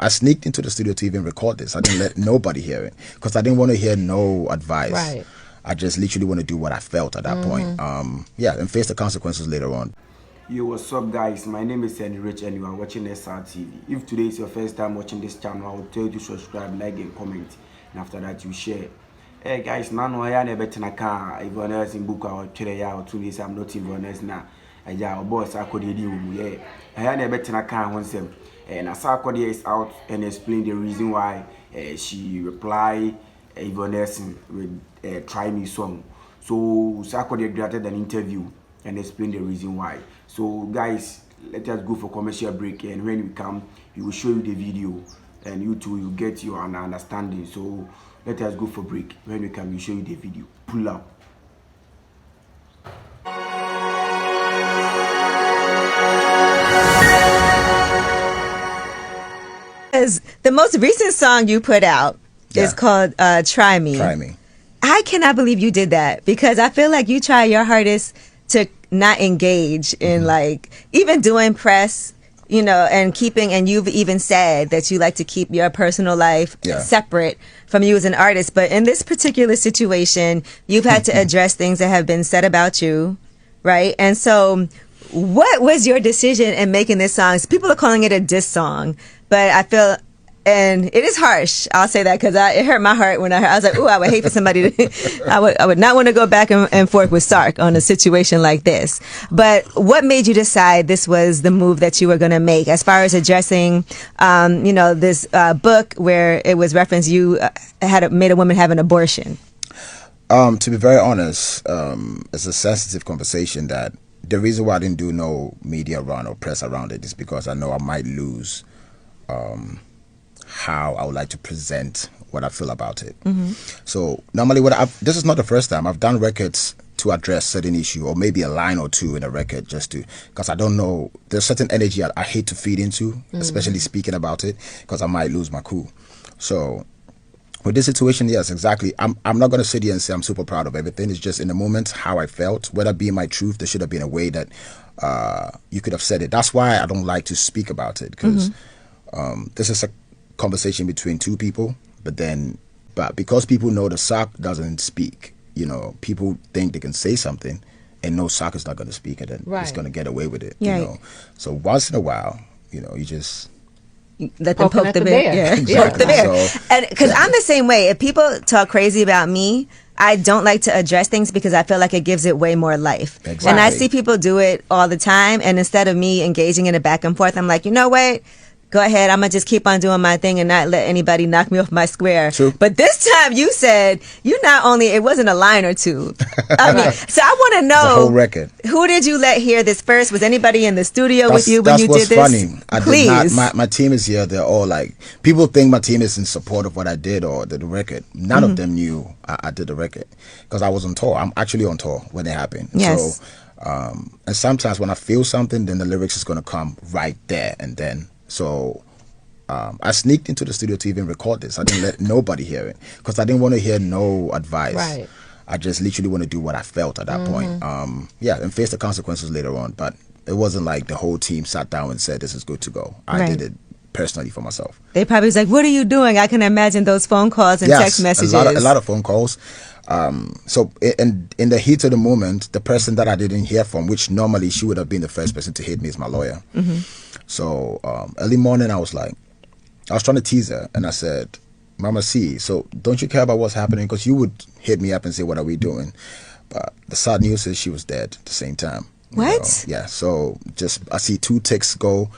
I sneaked into the studio to even record this. I didn't let nobody hear it because I didn't want to hear no advice. Right. I just literally want to do what I felt at that point. And face the consequences later on. Yo, what's up guys? My name is Henry Rich and you are watching Sarkodie. If today is your first time watching this channel, I will tell you to subscribe, like and comment. And after that you share. Hey guys, now I never bet na car Yvonne Nelson book or today or 2 days I'm not Yvonne Nelson now. I ja boss Sarkodie yeah. I never bet na car once and Sarkodie is out and explain the reason why she reply Yvonne Nelson with Try Me song. So Sarkodie granted an interview and explain the reason why. So guys, let us go for commercial break, and when we come, we will show you the video and you too will get your understanding. So let us go for break. When we come, we show you the video. Pull up. The most recent song you put out is called Try Me. Try Me. I cannot believe you did that, because I feel like you try your hardest to not engage in like even doing press, you know, and you've even said that you like to keep your personal life separate from you as an artist. But in this particular situation, you've had to address things that have been said about you, right? And so what was your decision in making this song? People are calling it a diss song, but I feel, and it is harsh, I'll say that, because it hurt my heart when I was like, ooh, I would hate for somebody to, I would not want to go back and forth with Sark on a situation like this. But what made you decide this was the move that you were going to make as far as addressing, you know, this book where it was referenced you made a woman have an abortion? To be very honest, it's a sensitive conversation that the reason why I didn't do no media run or press around it is because I know I might lose how I would like to present what I feel about it. So normally this is not the first time I've done records to address certain issue, or maybe a line or two in a record, just to, because I don't know, there's certain energy I hate to feed into, especially speaking about it, because I might lose my cool. So with this situation, yes, exactly. I'm not going to sit here and say I'm super proud of everything. It's just in the moment how I felt, whether it be my truth, there should have been a way that you could have said it. That's why I don't like to speak about it, because this is a conversation between two people, but because people know the Sark doesn't speak, you know, people think they can say something and no, Sark is not going to speak, and then it's going to get away with it, you know. So once in a while, you know, you just let them poke the bear. Yeah. Exactly. Poke the bear. So, and because I'm the same way. If people talk crazy about me, I don't like to address things because I feel like it gives it way more life. Exactly. And I see people do it all the time, and instead of me engaging in a back and forth, I'm like, you know what? Go ahead, I'm going to just keep on doing my thing and not let anybody knock me off my square. True. But this time you said, it wasn't a line or two. I mean, so I want to know, the whole record. Who did you let hear this first? Was anybody in the studio with you when you did this? That's what's funny. Please. My team is here. They're all like, people think my team is in support of what I did or the record. None of them knew I did the record, because I was on tour. I'm actually on tour when it happened. Yes. So, and sometimes when I feel something, then the lyrics is going to come right there and then. So I sneaked into the studio to even record this. I didn't let nobody hear it because I didn't want to hear no advice. Right. I just literally want to do what I felt at that point. And face the consequences later on. But it wasn't like the whole team sat down and said, this is good to go. I did it personally for myself. They probably was like, what are you doing? I can imagine those phone calls and text messages. a lot of phone calls. So in the heat of the moment, the person that I didn't hear from, which normally she would have been the first person to hit me, is my lawyer. So early morning, I was trying to tease her, and I said, Mama C, so don't you care about what's happening? Because you would hit me up and say, what are we doing? But the sad news is she was dead at the same time. What? Yeah, so I see 2 texts go.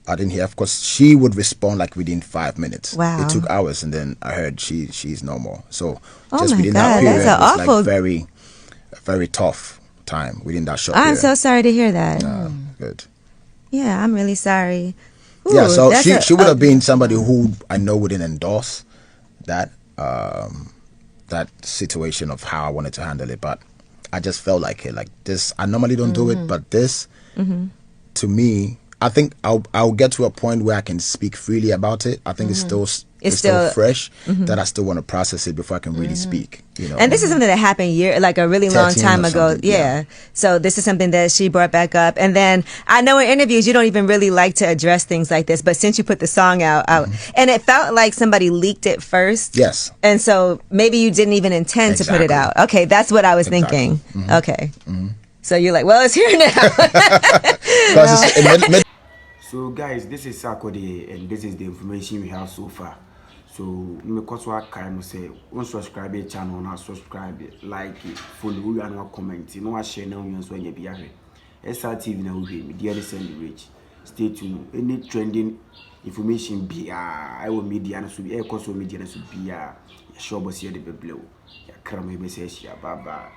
I didn't hear. Of course, she would respond like within 5 minutes. Wow. It took hours, and then I heard she's no more. So just within that period, it was like very, very tough time within that short period. I'm so sorry to hear that. Good. Yeah, I'm really sorry. Ooh, yeah, so she would have been somebody who I know wouldn't endorse that that situation of how I wanted to handle it, but I just felt like it. Like this, I normally don't do it, but this, to me, I think I'll get to a point where I can speak freely about it. I think it's still it's still fresh, that I still want to process it before I can really speak. You know, and this is something that happened like a really long 13 time or ago. something, Yeah. So this is something that she brought back up. And then I know in interviews you don't even really like to address things like this, but since you put the song out, and it felt like somebody leaked it first. Yes. And so maybe you didn't even intend to put it out. Okay, that's what I was thinking. Okay. So you're like, well, it's here now. So guys, this is Sarkodie, and this is the information we have so far. So because what kind of say, subscribe to the channel, now subscribe, like it, follow, and comment. You know, share now you when you be here. SRTV now we media send the rich. Stay tuned. Any trending information be I will media and so be media and so be sure but see the below. Ya kram be say bye bye.